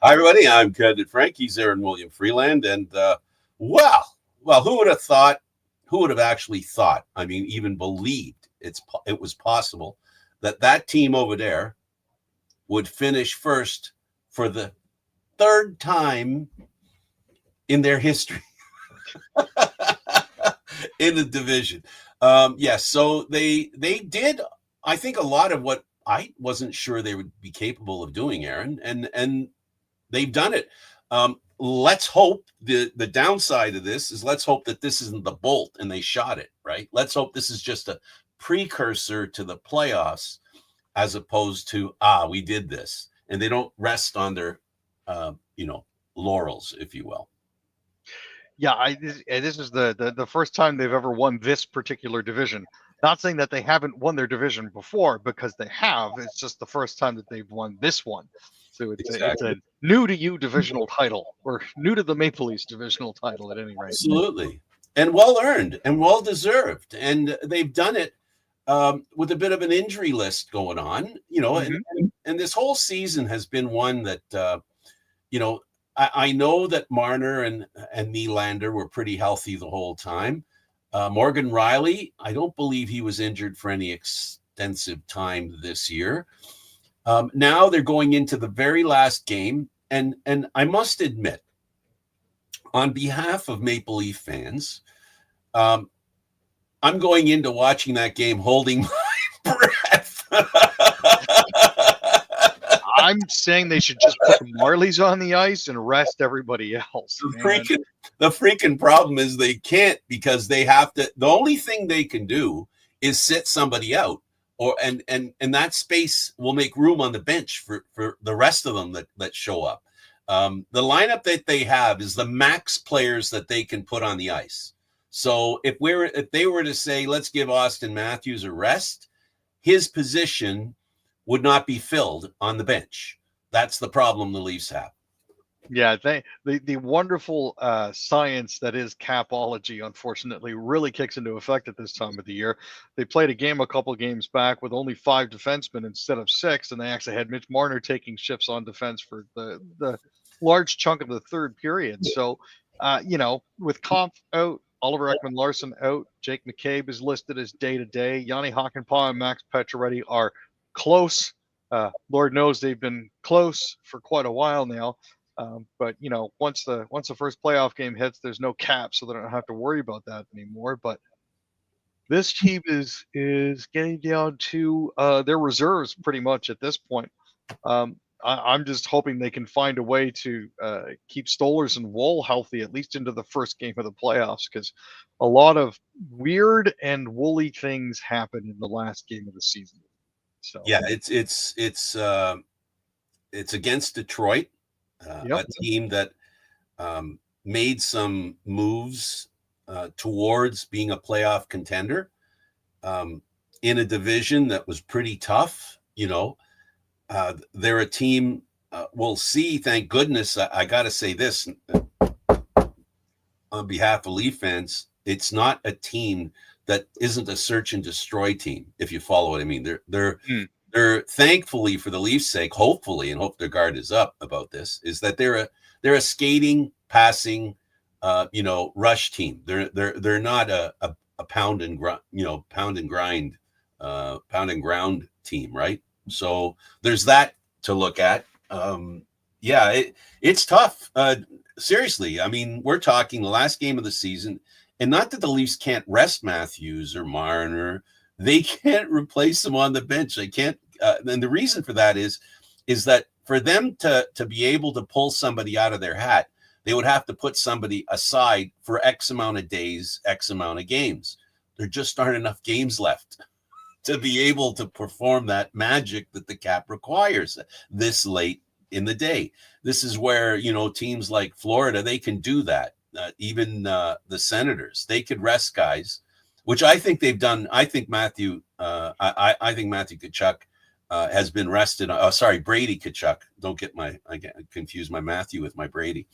Hi, everybody. I'm Candid Frank. He's Aaron William Freeland. And well, who would have thought? Who would have actually thought? I mean, even believed it was possible that team over there would finish first for the third time in their history in the division. Yes, so they did. I think a lot of what I wasn't sure they would be capable of doing, Aaron, and they've done it. Let's hope the downside of this is let's hope that this isn't the bolt and they shot it, right? Let's hope this is just a precursor to the playoffs as opposed to, we did this. And they don't rest on their, laurels, if you will. Yeah, this is the first time they've ever won this particular division. Not saying that they haven't won their division before, because they have. It's just the first time that they've won this one. So it's a new to you divisional title, or new to the Maple Leafs divisional title at any rate. Absolutely. And well earned and well deserved. And they've done it with a bit of an injury list going on, and this whole season has been one that, I know that Marner and Nylander were pretty healthy the whole time. Morgan Riley, I don't believe he was injured for any extensive time this year. Now they're going into the very last game. And I must admit, on behalf of Maple Leaf fans, I'm going into watching that game holding my breath. I'm saying they should just put the Marlies on the ice and rest everybody else. The freaking problem is they can't, because they have to. The only thing they can do is sit somebody out, and that space will make room on the bench for the rest of them that show up. The lineup that they have is the max players that they can put on the ice. So if they were to say, let's give Austin Matthews a rest, his position would not be filled on the bench. That's the problem the Leafs have. Yeah, the wonderful science that is capology, unfortunately, really kicks into effect at this time of the year. They played a game a couple games back with only 5 defensemen instead of 6, and they actually had Mitch Marner taking shifts on defense for the large chunk of the third period. So, with Kampf out, Oliver Ekman-Larsson out, Jake McCabe is listed as day-to-day. Yanni Hakanpää and Max Pacioretty are close. Lord knows they've been close for quite a while now. But once the first playoff game hits, there's no cap, so they don't have to worry about that anymore. But this team is getting down to their reserves pretty much at this point. I'm just hoping they can find a way to keep Stolarz and Woll healthy at least into the first game of the playoffs, because a lot of weird and woolly things happen in the last game of the season. So yeah, it's against Detroit. A team that made some moves towards being a playoff contender in a division that was pretty tough. They're a team, we'll see. Thank goodness. I got to say this on behalf of Leaf fans. It's not a team that isn't a search and destroy team, if you follow what I mean. They're thankfully, for the Leafs' sake, hopefully, and hope their guard is up about this, is that they're a skating, passing, rush team. They're not a pound and grind team, right? So there's that to look at. It's tough. Seriously, I mean, we're talking the last game of the season, and not that the Leafs can't rest Matthews or Marner. They can't replace them on the bench. They can't. And the reason for that is that for them to be able to pull somebody out of their hat, they would have to put somebody aside for X amount of days, X amount of games. There just aren't enough games left to be able to perform that magic that the cap requires this late in the day. This is where, teams like Florida, they can do that. Even the Senators, they could rest guys, which I think they've done. I think Matthew Tkachuk has been rested. Brady Tkachuk. I confuse my Matthew with my Brady.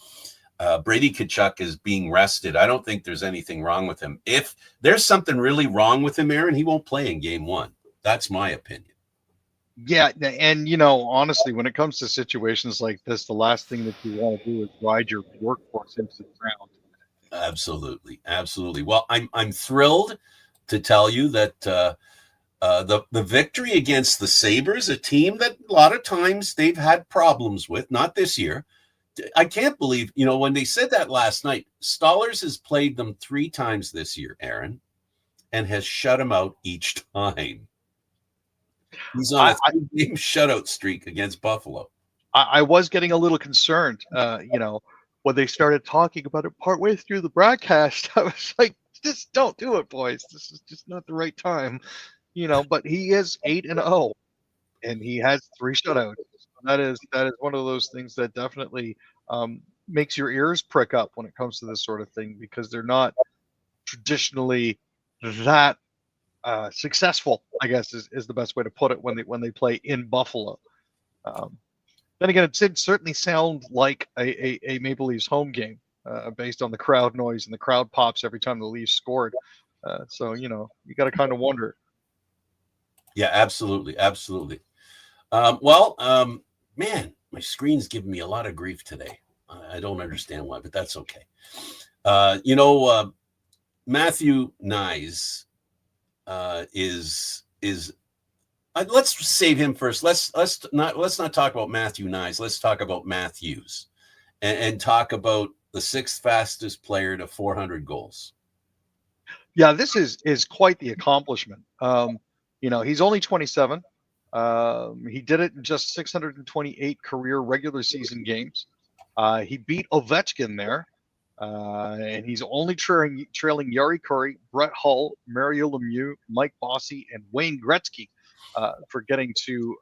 Brady Tkachuk is being rested. I don't think there's anything wrong with him. If there's something really wrong with him, Aaron, he won't play in game 1. That's my opinion. Yeah, and honestly, when it comes to situations like this, the last thing that you want to do is ride your workforce into the ground. Absolutely, absolutely. Well, I'm thrilled to tell you that the victory against the Sabres, a team that a lot of times they've had problems with, not this year. I can't believe, when they said that last night, Stollers has played them 3 times this year, Aaron, and has shut them out each time. He's on I, a 3-game shutout streak against Buffalo. I was getting a little concerned, when they started talking about it partway through the broadcast. I was like, just don't do it, boys. This is just not the right time, But he is 8-0, and he has 3 shutouts. That is one of those things that definitely makes your ears prick up when it comes to this sort of thing, because they're not traditionally that successful, I guess is the best way to put it, when they play in Buffalo. Um, then again, it did certainly sound like a Maple Leafs home game, based on the crowd noise and the crowd pops every time the Leafs scored. So you got to kind of wonder. Yeah, absolutely, absolutely. Man, my screen's giving me a lot of grief today. I don't understand why, but that's okay. Matthew Nyes is let's save him first. Let's not talk about Matthew Nyes. Let's talk about Matthews, and talk about the 6th fastest player to 400 goals. Yeah, this is quite the accomplishment. He's only 27. He did it in just 628 career regular season games. He beat Ovechkin there, and he's only trailing Yari Kurri, Brett Hull, Mario Lemieux, Mike Bossy, and Wayne Gretzky for getting to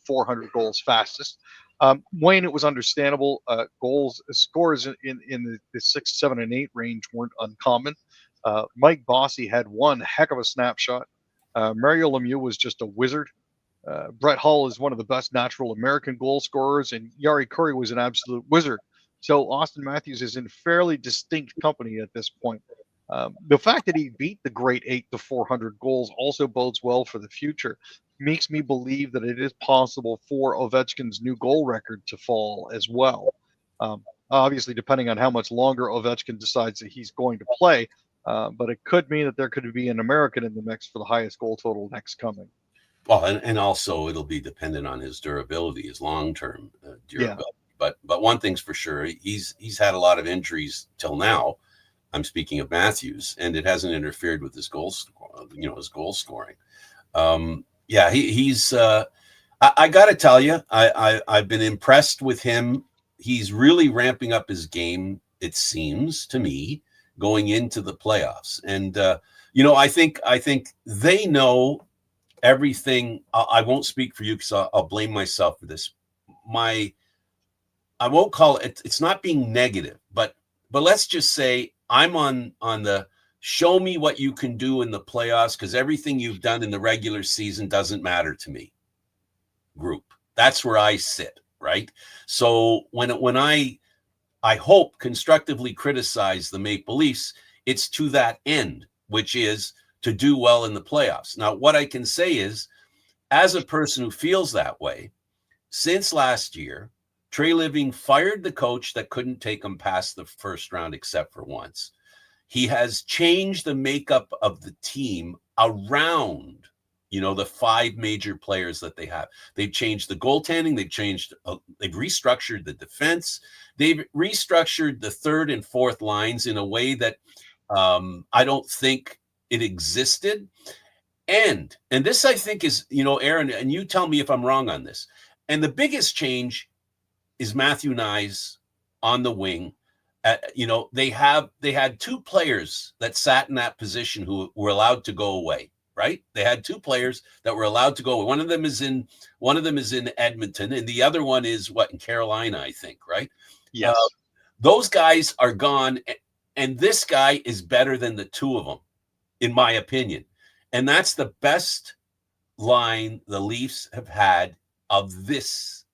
400 goals fastest. Wayne, it was understandable. Scores in the 6, 7, and 8 range weren't uncommon. Mike Bossy had one heck of a snapshot. Mario Lemieux was just a wizard. Brett Hull is one of the best natural American goal scorers, and Yari Kurri was an absolute wizard. So Auston Matthews is in fairly distinct company at this point. The fact that he beat the great 8 to 400 goals also bodes well for the future. Makes me believe that it is possible for Ovechkin's new goal record to fall as well. Obviously, depending on how much longer Ovechkin decides that he's going to play, but it could mean that there could be an American in the mix for the highest goal total next coming. Well, and also it'll be dependent on his durability, his long-term durability. Yeah. But one thing's for sure, he's had a lot of injuries till now. I'm speaking of Matthews, and it hasn't interfered with his goals, his goal scoring. He's. I got to tell you, I've been impressed with him. He's really ramping up his game, it seems to me, going into the playoffs. And I think they know everything. I won't speak for you because I'll blame myself for this. I won't call it. It's not being negative, but let's just say I'm on the show me what you can do in the playoffs, because everything you've done in the regular season doesn't matter to me. Group. That's where I sit, right? So when I hope constructively criticize the Maple Leafs, it's to that end, which is to do well in the playoffs. Now, what I can say is, as a person who feels that way, since last year, Trey Living fired the coach that couldn't take him past the first round except for once. He has changed the makeup of the team around, the 5 major players that they have. They've changed the goaltending. They've restructured the defense. They've restructured the 3rd and 4th lines in a way that I don't think it existed. And this, I think, is, Aaron, and you tell me if I'm wrong on this. And the biggest change is Matthew Nyes on the wing. They had 2 players that sat in that position who were allowed to go away, right? They had 2 players that were allowed to go away. One of them is in Edmonton, and the other one is in Carolina, I think, right? Yes. Those guys are gone, and this guy is better than the 2 of them, in my opinion. And that's the best line the Leafs have had of this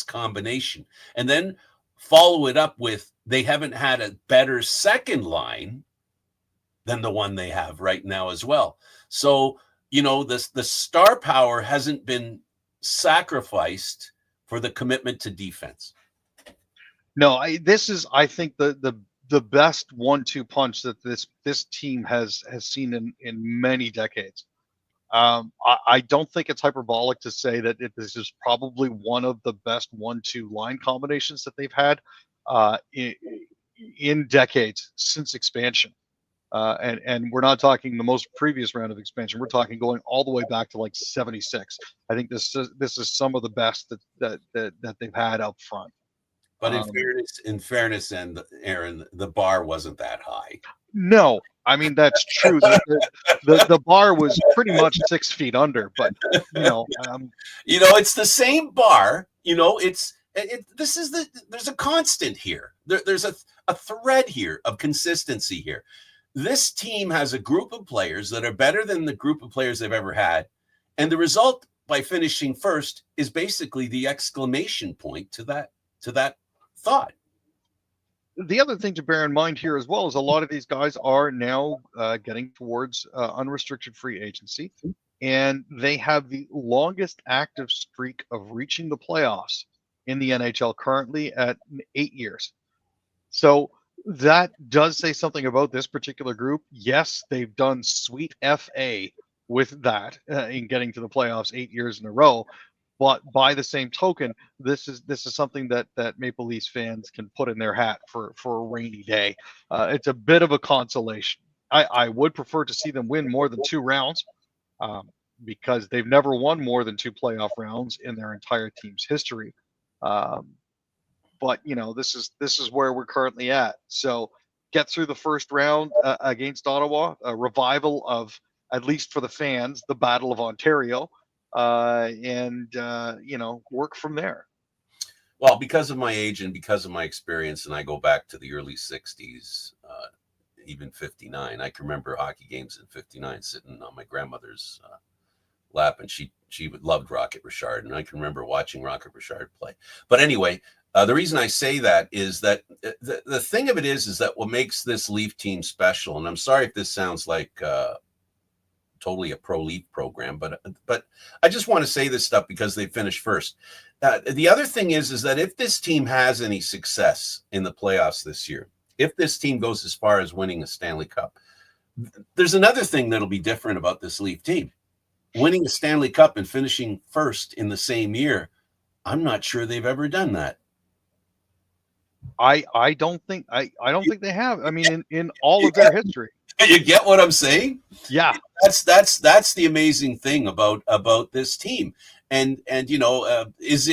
combination. And then follow it up with, they haven't had a better second line than the one they have right now as well. So the star power hasn't been sacrificed for the commitment to defense. No, I think the best 1-2 punch that this team has seen in many decades. I don't think it's hyperbolic to say that this is probably one of the best 1-2 line combinations that they've had in decades since expansion. And we're not talking the most previous round of expansion. We're talking going all the way back to like 76. I think this is some of the best that they've had up front. But in fairness, and Aaron, the bar wasn't that high. No, I mean that's true. The bar was pretty much 6 feet under, but it's the same bar. There's a constant here. There's a thread here of consistency here. This team has a group of players that are better than the group of players they've ever had, and the result by finishing first is basically the exclamation point to that thought. The other thing to bear in mind here as well is a lot of these guys are now getting towards unrestricted free agency, and they have the longest active streak of reaching the playoffs in the NHL currently at 8 years. So that does say something about this particular group. Yes, they've done sweet FA with that in getting to the playoffs 8 years in a row. But by the same token, this is something that Maple Leafs fans can put in their hat for a rainy day. It's a bit of a consolation. I would prefer to see them win more than 2 rounds because they've never won more than 2 playoff rounds in their entire team's history. But this is where we're currently at. So get through the first round against Ottawa, a revival of, at least for the fans, the Battle of Ontario. And work from there. Well, because of my age and because of my experience, and I go back to the early 60s, even 59, I can remember hockey games in 59 sitting on my grandmother's lap, and she loved Rocket Richard, and I can remember watching Rocket Richard play. But anyway, the reason I say that is that the thing of it is that what makes this Leaf team special, and I'm sorry if this sounds like totally a pro-Leaf program, but I just want to say this stuff because they finished first. The other thing is that if this team has any success in the playoffs this year, if this team goes as far as winning a Stanley Cup, there's another thing that'll be different about this Leaf team. Winning a Stanley Cup and finishing first in the same year, I'm not sure they've ever done that. I don't think they have. I mean, in all of their history. You get what I'm saying? Yeah. That's the amazing thing about this team. And does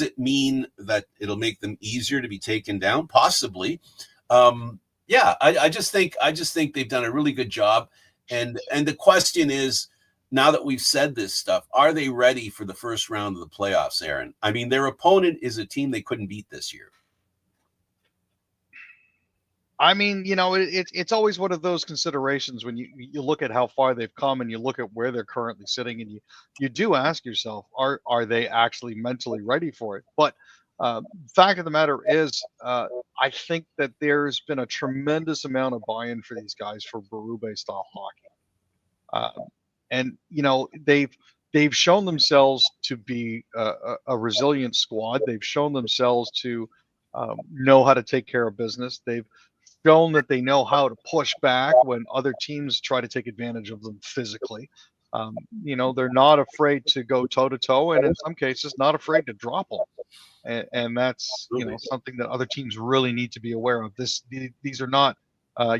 it mean that it'll make them easier to be taken down? Possibly. I just think they've done a really good job. And the question is, now that we've said this stuff, are they ready for the first round of the playoffs, Aaron? I mean, their opponent is a team they couldn't beat this year. I mean, it's always one of those considerations when you look at how far they've come and you look at where they're currently sitting, and you do ask yourself, are they actually mentally ready for it? But fact of the matter is, I think that there's been a tremendous amount of buy-in for these guys for Berube style hockey, and they've shown themselves to be a resilient squad. They've shown themselves to know how to take care of business. They've shown that they know how to push back when other teams try to take advantage of them physically. They're not afraid to go toe to toe, and in some cases, not afraid to drop them. And that's something that other teams really need to be aware of. These are not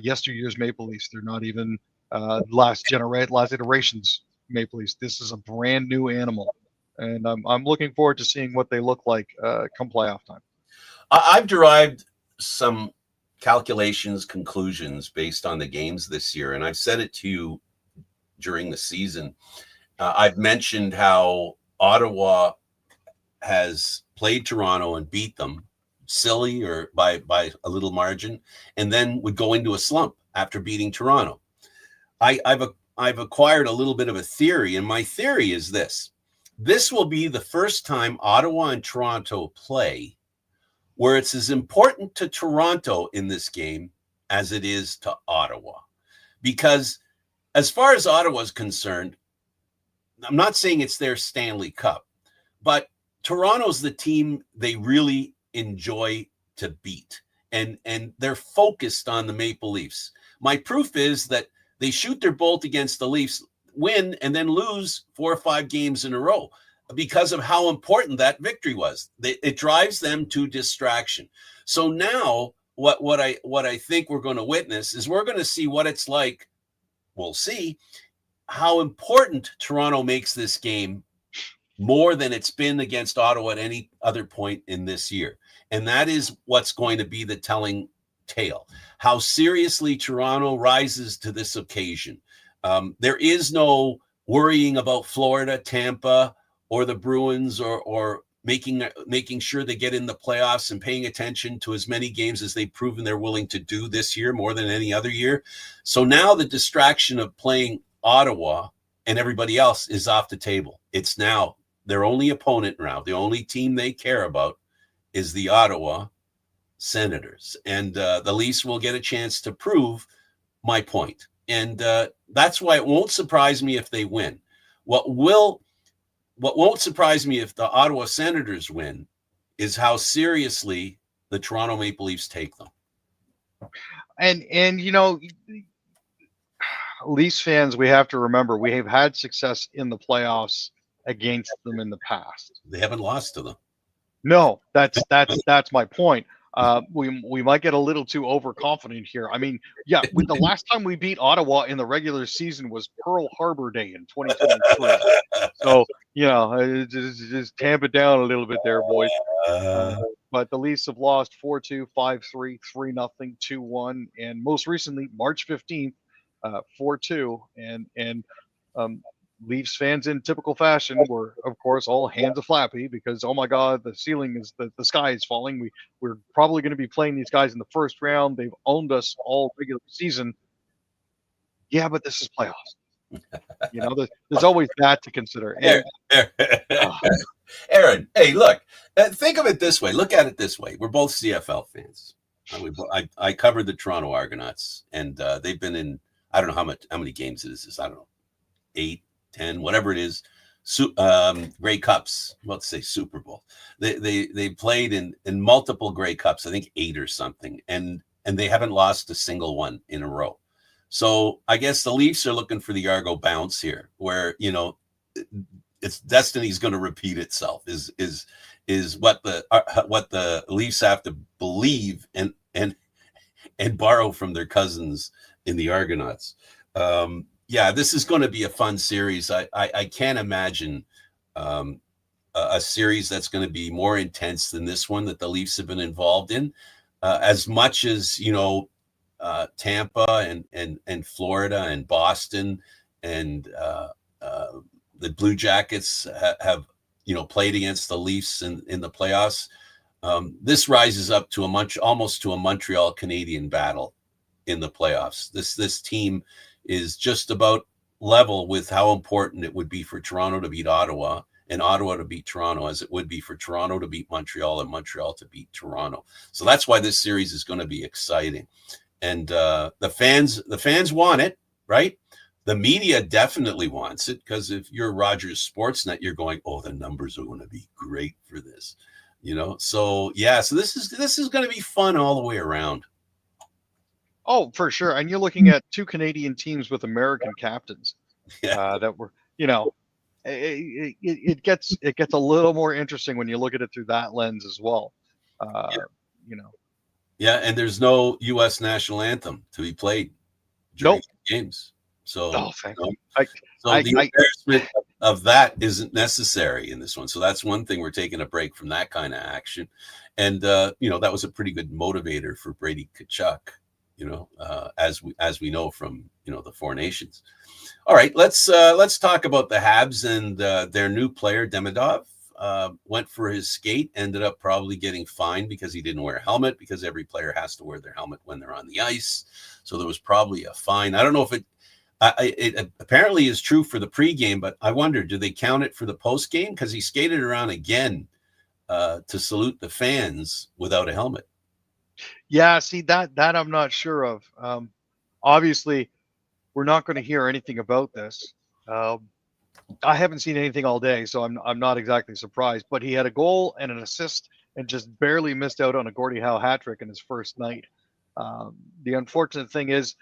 yesteryear's Maple Leafs. They're not even last iterations Maple Leafs. This is a brand new animal, and I'm looking forward to seeing what they look like come playoff time. I've derived some conclusions based on the games this year, and I've said it to you during the season. I've mentioned how Ottawa has played Toronto and beat them silly or by a little margin, and then would go into a slump after beating Toronto. I've acquired a little bit of a theory, and my theory is this: this will be the first time Ottawa and Toronto play where it's as important to Toronto in this game as it is to Ottawa. Because as far as Ottawa is concerned, I'm not saying it's their Stanley Cup, but Toronto's the team they really enjoy to beat. And they're focused on the Maple Leafs. My proof is that they shoot their bolt against the Leafs, win, and then lose 4 or 5 games in a row because of how important that victory was. It drives them to distraction. So now what I think we're going to witness is we're going to see what it's like. We'll see how important Toronto makes this game more than it's been against Ottawa at any other point in this year. And that is what's going to be the telling tale. How seriously Toronto rises to this occasion. There is no worrying about Florida, Tampa, or the Bruins, or making sure they get in the playoffs and paying attention to as many games as they've proven they're willing to do this year more than any other year. So now the distraction of playing Ottawa and everybody else is off the table. It's now their only opponent now. The only team they care about is the Ottawa Senators. And the Leafs will get a chance to prove my point. And that's why it won't surprise me if they win. What won't surprise me if the Ottawa Senators win is how seriously the Toronto Maple Leafs take them. And you know, Leafs fans, we have to remember we have had success in the playoffs against them in the past. They haven't lost to them. No, that's my point. We might get a little too overconfident here. I mean, yeah, the last time we beat Ottawa in the regular season was Pearl Harbor Day in 2023. So, you know, just tamp it down a little bit there, boys. But the Leafs have lost 4-2, 5-3, 3-0, 2-1, and most recently, March 15th, 4-2. And Leafs fans in typical fashion were, of course, all hands of flappy because, oh my God, the ceiling is the sky is falling. We're probably going to be playing these guys in the first round. They've owned us all regular season. Yeah, but this is playoffs. You know, there's always that to consider. And, Aaron, hey, look, think of it this way. Look at it this way. We're both CFL fans. I covered the Toronto Argonauts, and they've been in, I don't know how many games it is. I don't know, 8, 10, whatever it is, Grey Cups. Let's say Super Bowl. They played in multiple Grey Cups. I think 8 or something, and they haven't lost a single one in a row. So I guess the Leafs are looking for the Argo bounce here, where you know it's destiny's going to repeat itself. Is what the Leafs have to believe and borrow from their cousins in the Argonauts. Yeah, this is going to be a fun series. I can't imagine a series that's going to be more intense than this one that the Leafs have been involved in. As much as, you know, Tampa and Florida and Boston and the Blue Jackets have, you know, played against the Leafs in the playoffs. This rises up to almost to a Montreal Canadian battle in the playoffs. This team is just about level with how important it would be for Toronto to beat Ottawa and Ottawa to beat Toronto as it would be for Toronto to beat Montreal and Montreal to beat Toronto. So that's why this series is going to be exciting. And the fans want it, right? The media definitely wants it because if you're Rogers Sportsnet, you're going, oh, the numbers are going to be great for this, you know? So yeah, so this is going to be fun all the way around. oh, for sure. And you're looking at 2 Canadian teams with American captains that were, you know, it gets a little more interesting when you look at it through that lens as well. You know. Yeah, and there's no U.S. national anthem to be played during games. So, the embarrassment of that isn't necessary in this one. So that's one thing. We're taking a break from that kind of action. And, you know, that was a pretty good motivator for Brady Tkachuk, you know, as we know from, you know, the Four Nations. All right, let's talk about the Habs and their new player, Demidov. Went for his skate, ended up probably getting fined because he didn't wear a helmet, because every player has to wear their helmet when they're on the ice. So there was probably a fine. I don't know if it apparently is true for the pregame, but I wonder, do they count it for the postgame? Because he skated around again to salute the fans without a helmet. Yeah, see that I'm not sure of. Obviously, we're not going to hear anything about this. I haven't seen anything all day, so I'm not exactly surprised. But he had a goal and an assist, and just barely missed out on a Gordie Howe hat trick in his first night. The unfortunate thing is,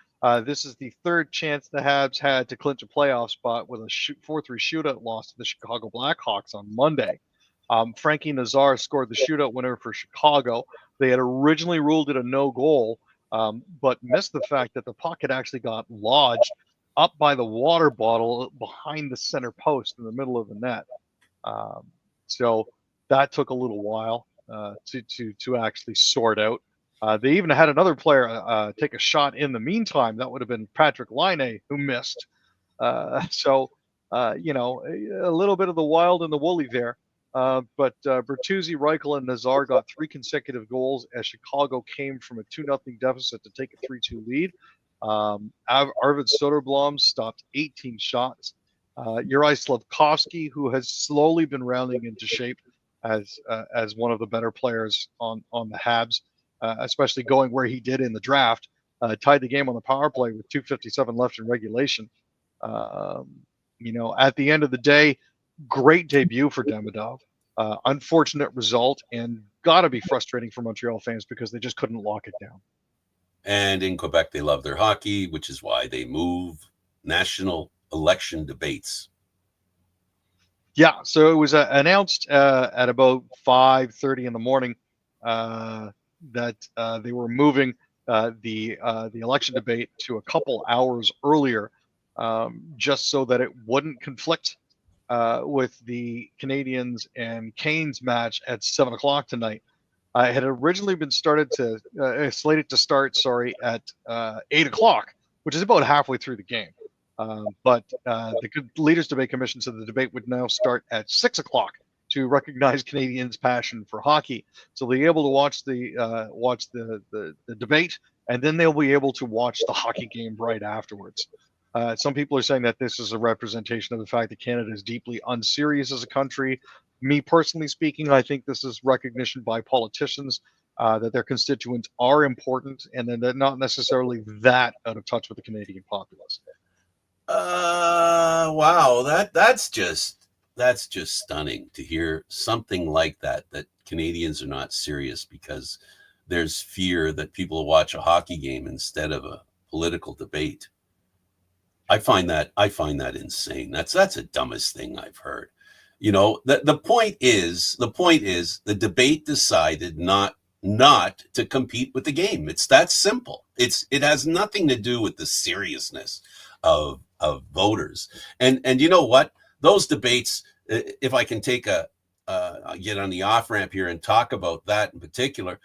this is the third chance the Habs had to clinch a playoff spot with a 4-3 shootout loss to the Chicago Blackhawks on Monday. Frankie Nazar scored the shootout winner for Chicago. They had originally ruled it a no goal, but missed the fact that the puck had actually got lodged up by the water bottle behind the center post in the middle of the net. So that took a little while to actually sort out. They even had another player take a shot in the meantime. That would have been Patrick Laine, who missed. So you know, a little bit of the wild and the woolly there. But Bertuzzi, Reichel, and Nazar got 3 consecutive goals as Chicago came from a 2-0 deficit to take a 3-2 lead. Arvid Soderblom stopped 18 shots. Juraj Slafkovsky, who has slowly been rounding into shape as one of the better players on the Habs, especially going where he did in the draft, tied the game on the power play with 2:57 left in regulation. You know, at the end of the day, great debut for Demidov. Unfortunate result, and gotta be frustrating for Montreal fans because they just couldn't lock it down. And in Quebec, they love their hockey, which is why they move national election debates. Yeah, so it was announced at about 5:30 in the morning that they were moving the election debate to a couple hours earlier, just so that it wouldn't conflict with the Canadiens and Canes match at 7 o'clock tonight. It had originally been slated to start, at 8 o'clock, which is about halfway through the game. But the Leaders Debate Commission said the debate would now start at 6 o'clock to recognize Canadians' passion for hockey. So they'll be able to watch the debate, and then they'll be able to watch the hockey game right afterwards. Some people are saying that this is a representation of the fact that Canada is deeply unserious as a country. Me personally speaking, I think this is recognition by politicians that their constituents are important, and then they're not necessarily that out of touch with the Canadian populace. Wow, that's just stunning to hear something like that Canadians are not serious because there's fear that people will watch a hockey game instead of a political debate. I find that insane. That's the dumbest thing I've heard. You know, the point is the debate decided not to compete with the game. It's that simple. It has nothing to do with the seriousness of voters. And you know what? Those debates, if I can take get on the off ramp here and talk about that in particular,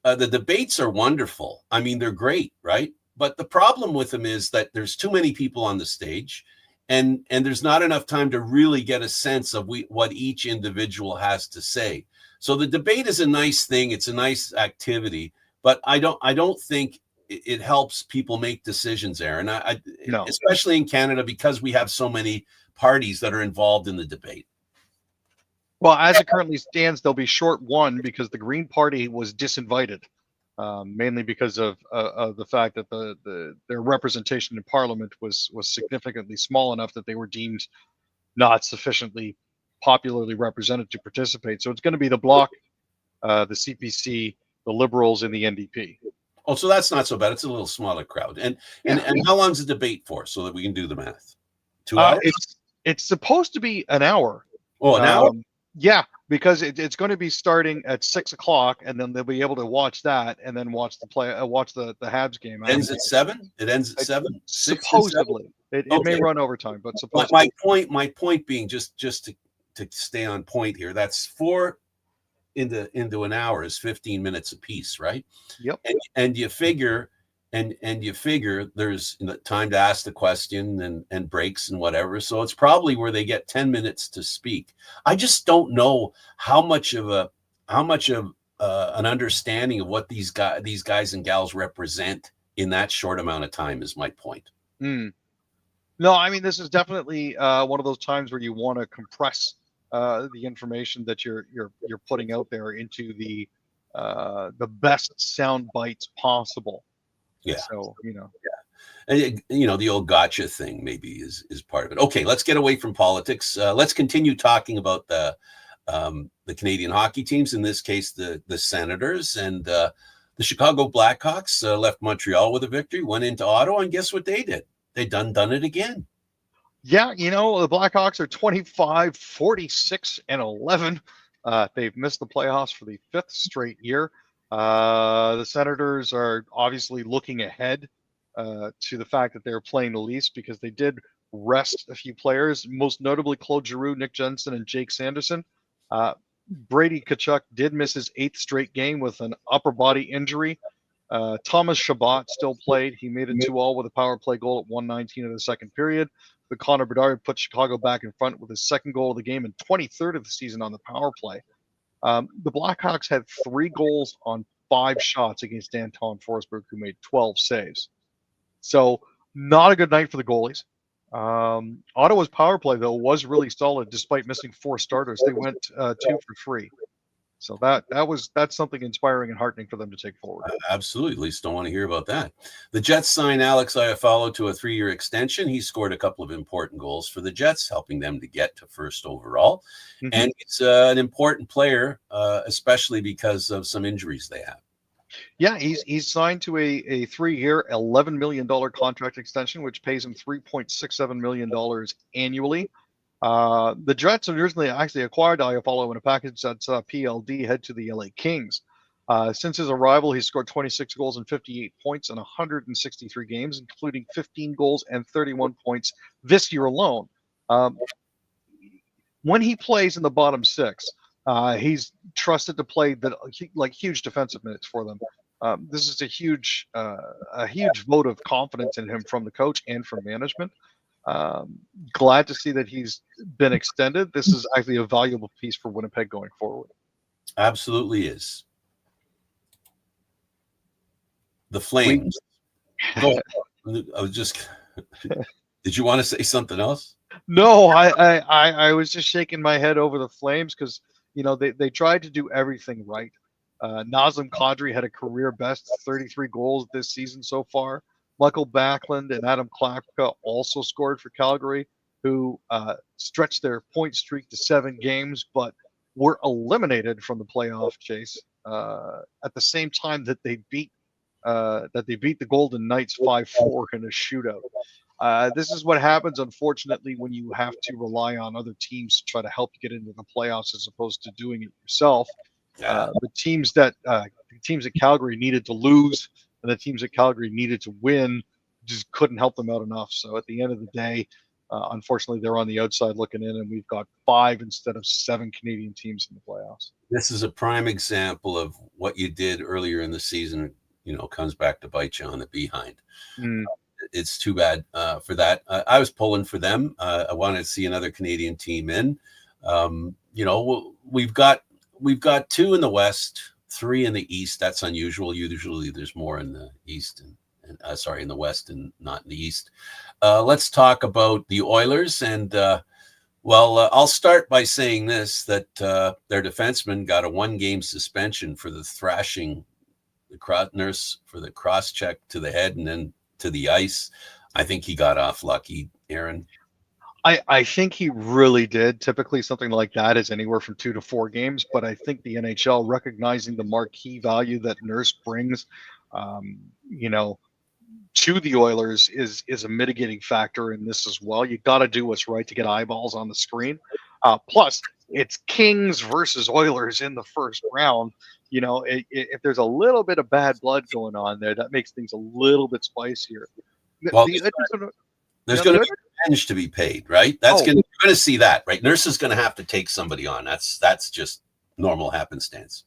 the debates are wonderful. I mean, they're great, right? But the problem with them is that there's too many people on the stage, and there's not enough time to really get a sense of what each individual has to say. So the debate is a nice thing. It's a nice activity, but I don't think it helps people make decisions, Aaron. No. Especially in Canada, because we have so many parties that are involved in the debate. Well, as it currently stands, they'll be short one because the Green Party was disinvited. Mainly because of the fact that their representation in Parliament was significantly small enough that they were deemed not sufficiently popularly represented to participate. So it's going to be the Bloc, the CPC, the Liberals, and the NDP. Oh, so that's not so bad. It's a little smaller crowd. And how long's the debate for, so that we can do the math? 2 hours? It's supposed to be an hour. Oh, an hour? Yeah, because it's going to be starting at 6 o'clock, and then they'll be able to watch that, and then watch the Habs game. Ends at 7. It ends at 7. Supposedly, it may run overtime, but supposedly. My point being, just to stay on point here, that's 4 into an hour is 15 minutes apiece, right? Yep. And you figure. And you figure there's time to ask the question and breaks and whatever. So it's probably where they get 10 minutes to speak. I just don't know how much of an understanding of what these guys and gals represent in that short amount of time is my point. No, I mean, this is definitely one of those times where you want to compress the information that you're putting out there into the best sound bites possible. Yeah. So, The old gotcha thing maybe is part of it. Okay, let's get away from politics. Let's continue talking about the Canadian hockey teams, in this case, the Senators. And the Chicago Blackhawks left Montreal with a victory, went into Ottawa, and guess what they did? They done it again. Yeah, the Blackhawks are 25, 46, and 11. They've missed the playoffs for the 5th straight year. The Senators are obviously looking ahead to the fact that they're playing the least, because they did rest a few players, most notably Claude Giroux, Nick Jensen, and Jake Sanderson. Brady Tkachuk did miss his 8th straight game with an upper body injury. Thomas Chabot still played. He made it 2-2 with a power play goal at 1:19 of the second period. But Connor Bedard put Chicago back in front with his 2nd goal of the game and 23rd of the season on the power play. The Blackhawks had 3 goals on 5 shots against Anton Forsberg, who made 12 saves. So not a good night for the goalies. Ottawa's power play, though, was really solid despite missing 4 starters. They went 2 for 3. So that's something inspiring and heartening for them to take forward. Absolutely. At least don't want to hear about that. The Jets signed Alex Iafallo to a 3-year extension. He scored a couple of important goals for the Jets, helping them to get to 1st overall. Mm-hmm. And he's an important player, especially because of some injuries they have. Yeah, he's signed to a 3-year, $11 million contract extension, which pays him $3.67 million annually. The Jets originally actually acquired Iafallo in a package that's PLD head to the LA Kings. Since his arrival, he's scored 26 goals and 58 points in 163 games, including 15 goals and 31 points this year alone. When he plays in the bottom 6, he's trusted to play huge defensive minutes for them. This is a huge vote of confidence in him from the coach and from management. Glad to see that he's been extended. This is actually a valuable piece for Winnipeg going forward. Absolutely is. The Flames. I was just. Did you want to say something else? No, I was just shaking my head over the Flames because they tried to do everything right. Nazem Kadri had a career best 33 goals this season so far. Michael Backlund and Adam Klapka also scored for Calgary, who stretched their point streak to 7 games, but were eliminated from the playoff chase at the same time that they beat the Golden Knights 5-4 in a shootout. This is what happens, unfortunately, when you have to rely on other teams to try to help you get into the playoffs as opposed to doing it yourself. The teams that Calgary needed to lose and the teams that Calgary needed to win just couldn't help them out enough. So at the end of the day, unfortunately, they're on the outside looking in, and we've got 5 instead of 7 Canadian teams in the playoffs. This is a prime example of what you did earlier in the season, comes back to bite you on the behind. It's too bad for that. I was pulling for them. I wanted to see another Canadian team in. We've got 2 in the West, 3 in the East. That's unusual. Usually there's more in the East and in the West and not in the East. Let's talk about the Oilers. And I'll start by saying this, that their defenseman got a 1-game suspension for the thrashing the nurse for the cross check to the head and then to the ice. I think he got off lucky, Aaron. I think he really did. Typically, something like that is anywhere from 2 to 4 games. But I think the NHL, recognizing the marquee value that Nurse brings, to the Oilers, is a mitigating factor in this as well. You got to do what's right to get eyeballs on the screen. Plus, it's Kings versus Oilers in the first round. If there's a little bit of bad blood going on there, that makes things a little bit spicier. Well, there's going to be revenge to be paid, right? You're going to see that, right? Nurse is going to have to take somebody on. That's just normal happenstance.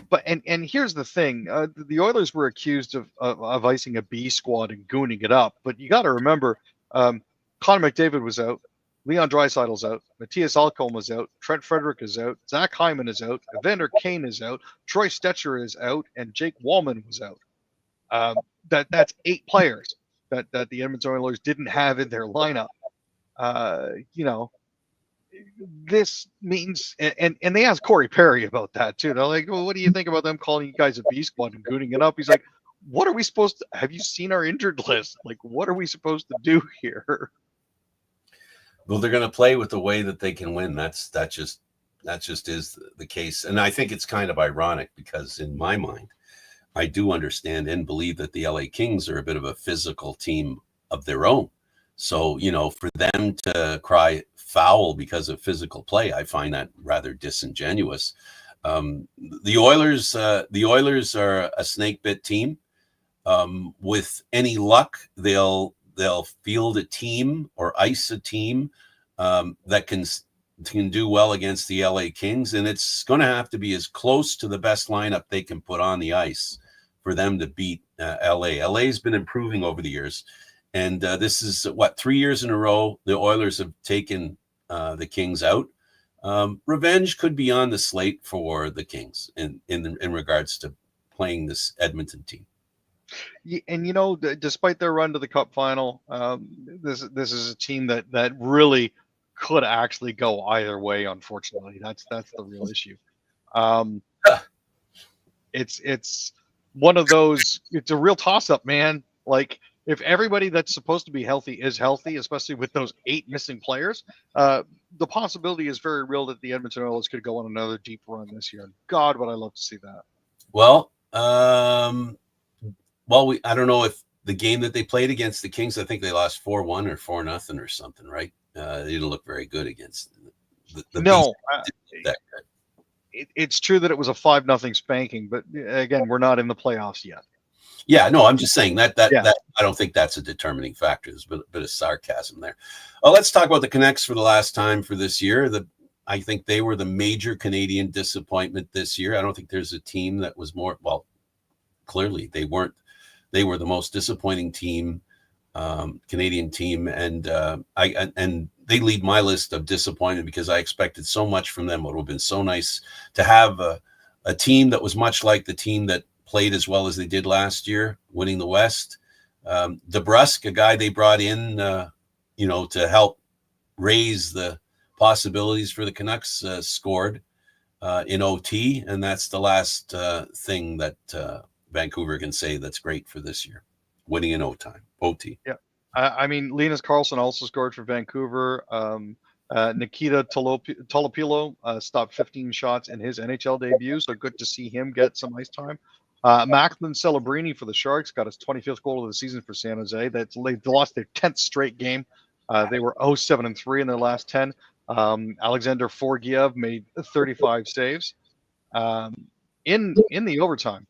But and here's the thing: the Oilers were accused of icing a B squad and gooning it up. But you got to remember, Connor McDavid was out, Leon Draisaitl's out, Matthias Alcom was out, Trent Frederick is out, Zach Hyman is out, Evander Kane is out, Troy Stetcher is out, and Jake Wallman was out. That's 8 players that the Edmonton Oilers didn't have in their lineup. This means, and they asked Corey Perry about that too. They're like, well, what do you think about them calling you guys a B squad and gooning it up? He's like, what are we supposed to? Have you seen our injured list? Like, what are we supposed to do here? Well, they're going to play with the way that they can win. That just is the case, and I think it's kind of ironic because in my mind, I do understand and believe that the LA Kings are a bit of a physical team of their own. So, for them to cry foul because of physical play, I find that rather disingenuous. The Oilers are a snake bit team. With any luck, they'll field a team or ice a team that can do well against the LA Kings, and it's going to have to be as close to the best lineup they can put on the ice for them to beat LA. LA's been improving over the years, and this is 3 years in a row the Oilers have taken the Kings out. Revenge could be on the slate for the Kings in regards to playing this Edmonton team. And despite their run to the Cup final, this is a team that really could actually go either way. Unfortunately, that's the real issue. It's one of those. It's a real toss-up, man. Like, if everybody that's supposed to be healthy is healthy, especially with those 8 missing players, the possibility is very real that the Edmonton Oilers could go on another deep run this year. God, would I love to see that. Well, I don't know if the game that they played against the Kings, I think they lost 4-1 or 4-0 or something, right? They didn't look very good against the No. It's true that it was a 5-0 spanking, but again, we're not in the playoffs yet. Yeah, no, I'm just saying that I don't think that's a determining factor. There's a bit of sarcasm there. Let's talk about the Canucks for the last time for this year. I think they were the major Canadian disappointment this year. I don't think there's a team that was more, clearly they weren't. They were the most disappointing team, Canadian team, and they lead my list of disappointed because I expected so much from them. It would have been so nice to have a team that was much like the team that played as well as they did last year, winning the West. DeBrusk, a guy they brought in, to help raise the possibilities for the Canucks, scored in OT, and that's the last thing that Vancouver can say that's great for this year, winning in OT. Yeah. I mean, Linus Karlsson also scored for Vancouver. Nikita Tolopilo stopped 15 shots in his NHL debut, so good to see him get some ice time. Macklin Celebrini for the Sharks got his 25th goal of the season for San Jose. They lost their 10th straight game. They were 0-7-3 in their last 10. Alexander Forgiev made 35 saves. In the overtime,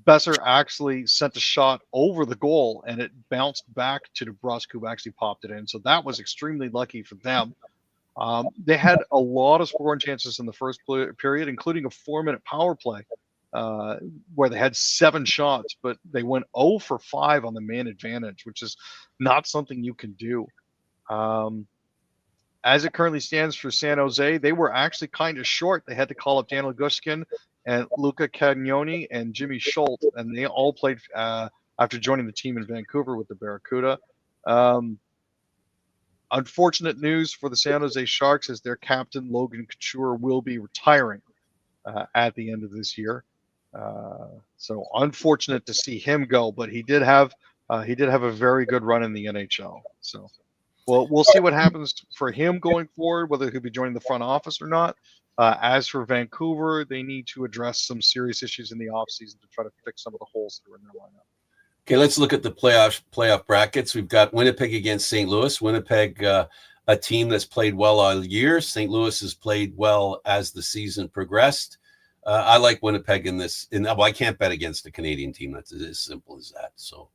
Besser actually sent a shot over the goal, and it bounced back to DeBrusk, who actually popped it in. So that was extremely lucky for them. They had a lot of scoring chances in the first period, including a 4-minute power play where they had 7 shots, but they went 0 for 5 on the man advantage, which is not something you can do. As it currently stands for San Jose, they were actually kind of short. They had to call up Daniel Gushkin and Luca Cagnoni and Jimmy Schultz, and they all played after joining the team in Vancouver with the Barracuda. Unfortunate news for the San Jose Sharks is their captain, Logan Couture, will be retiring at the end of this year. So unfortunate to see him go, but he did have a very good run in the NHL. So we'll see what happens for him going forward, whether he'll be joining the front office or not. As for Vancouver, they need to address some serious issues in the offseason to try to fix some of the holes that are in their lineup. Okay, let's look at the playoff brackets. We've got Winnipeg against St. Louis. Winnipeg, a team that's played well all year. St. Louis has played well as the season progressed. I like Winnipeg in this. I can't bet against a Canadian team. That's as simple as that. So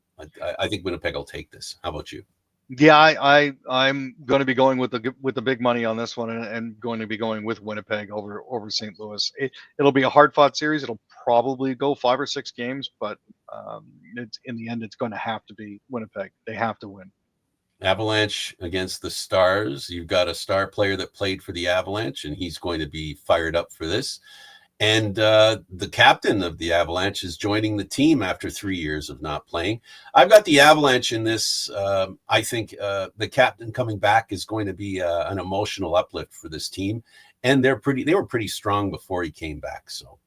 I think Winnipeg will take this. How about you? Yeah, I'm going to be going with the big money on this one, and going to be going with Winnipeg over St. Louis. It'll be a hard-fought series. It'll probably go 5 or 6 games, but in the end, it's going to have to be Winnipeg. They have to win. Avalanche against the Stars. You've got a star player that played for the Avalanche, and he's going to be fired up for this. And the captain of the Avalanche is joining the team after 3 years of not playing. I've got the Avalanche in this. I think the captain coming back is going to be an emotional uplift for this team. And they were pretty strong before he came back. So,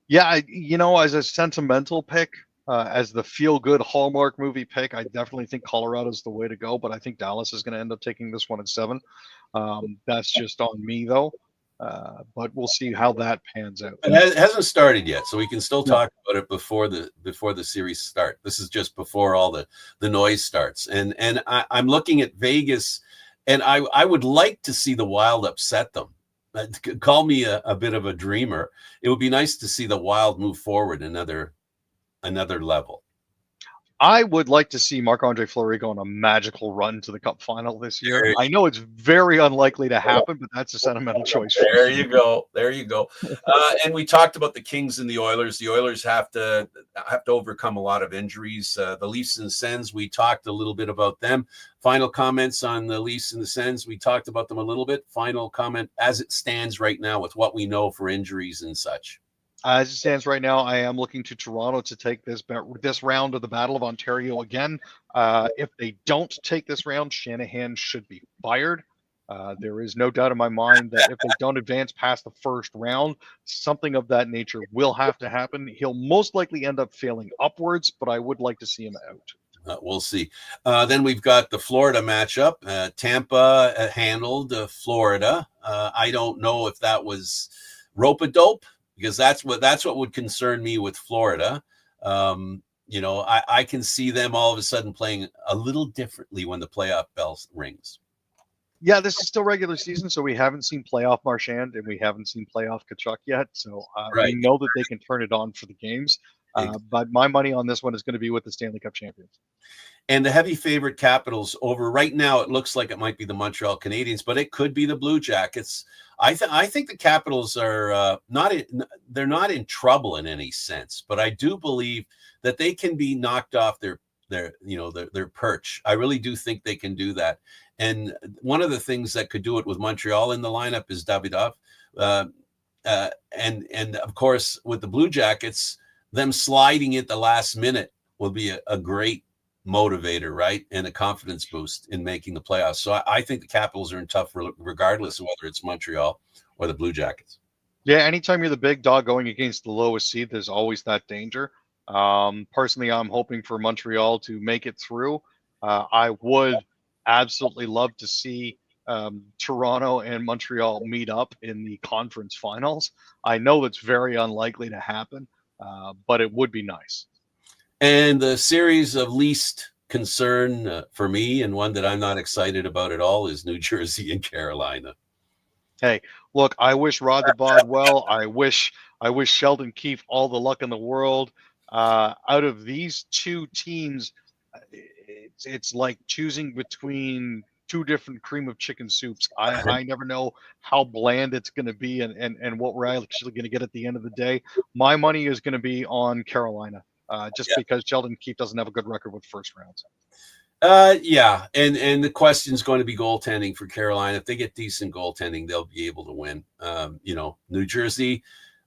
Yeah, as a sentimental pick, as the feel-good Hallmark movie pick, I definitely think Colorado's the way to go, but I think Dallas is going to end up taking this one at 7. That's just on me, though. But we'll see how that pans out. It hasn't started yet, so we can still No. talk about it before the series start. This is just before all the noise starts, and I'm looking at Vegas, and I would like to see the Wild upset them. Call me a bit of a dreamer. It would be nice to see the Wild move forward another level. I would like to see Marc-Andre Fleury go on a magical run to the Cup final this year. I know it's very unlikely to happen, but that's a sentimental choice. There you go. There you go. And we talked about the Kings and the Oilers. The Oilers have to overcome a lot of injuries. The Leafs and the Sens, we talked a little bit about them. Final comments on the Leafs and the Sens. We talked about them a little bit. Final comment as it stands right now with what we know for injuries and such. As it stands right now, I am looking to Toronto to take this round of the Battle of Ontario again. If they don't take this round, Shanahan should be fired. There is no doubt in my mind that if they don't advance past the first round, something of that nature will have to happen. He'll most likely end up failing upwards, but I would like to see him out. We'll see. Then we've got the Florida matchup. Tampa handled Florida. I don't know if that was rope-a-dope, because that's what would concern me with Florida. I can see them all of a sudden playing a little differently when the playoff bell rings. Yeah, this is still regular season, so we haven't seen playoff Marchand and we haven't seen playoff Tkachuk yet. So we know that they can turn it on for the games. But my money on this one is going to be with the Stanley Cup champions. And the heavy favorite Capitals over right now, it looks like it might be the Montreal Canadiens, but it could be the Blue Jackets. I think the Capitals are they're not in trouble in any sense, but I do believe that they can be knocked off their perch. I really do think they can do that. And one of the things that could do it with Montreal in the lineup is Davidov. And of course, with the Blue Jackets, them sliding at the last minute will be a great motivator, right? And a confidence boost in making the playoffs. So I think the Capitals are in tough regardless of whether it's Montreal or the Blue Jackets. Yeah, anytime you're the big dog going against the lowest seed, there's always that danger. Personally, I'm hoping for Montreal to make it through. I would absolutely love to see Toronto and Montreal meet up in the conference finals. I know that's very unlikely to happen, but it would be nice. And the series of least concern for me, and one that I'm not excited about at all, is New Jersey and Carolina. Hey, look, I wish Rod the Bod well. I wish Sheldon Keefe all the luck in the world. Out of these two teams, it's like choosing between two different cream of chicken soups. I never know how bland it's going to be and what we're actually going to get at the end of the day. My money is going to be on Carolina. Because Sheldon Keefe doesn't have a good record with first rounds. Yeah, and the question is going to be goaltending for Carolina. If they get decent goaltending, they'll be able to win. New Jersey,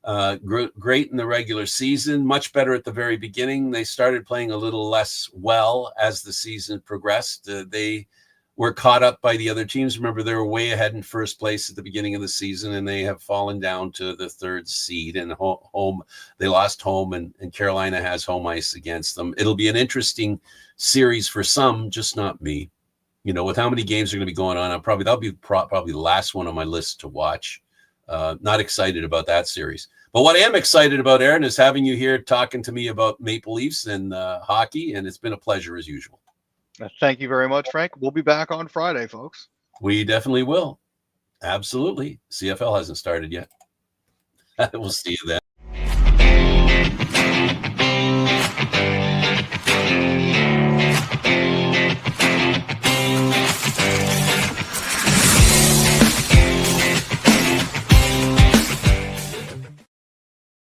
great in the regular season, much better at the very beginning. They started playing a little less well as the season progressed. They were caught up by the other teams. Remember, they were way ahead in first place at the beginning of the season, and they have fallen down to the third seed and home. They lost home, and Carolina has home ice against them. It'll be an interesting series for some, just not me. With how many games are going to be going on, that'll be probably the last one on my list to watch. Not excited about that series. But what I am excited about, Aaron, is having you here talking to me about Maple Leafs and hockey, and it's been a pleasure as usual. Thank you very much, Frank. We'll be back on Friday, folks. We definitely will. Absolutely. CFL hasn't started yet. We'll see you then.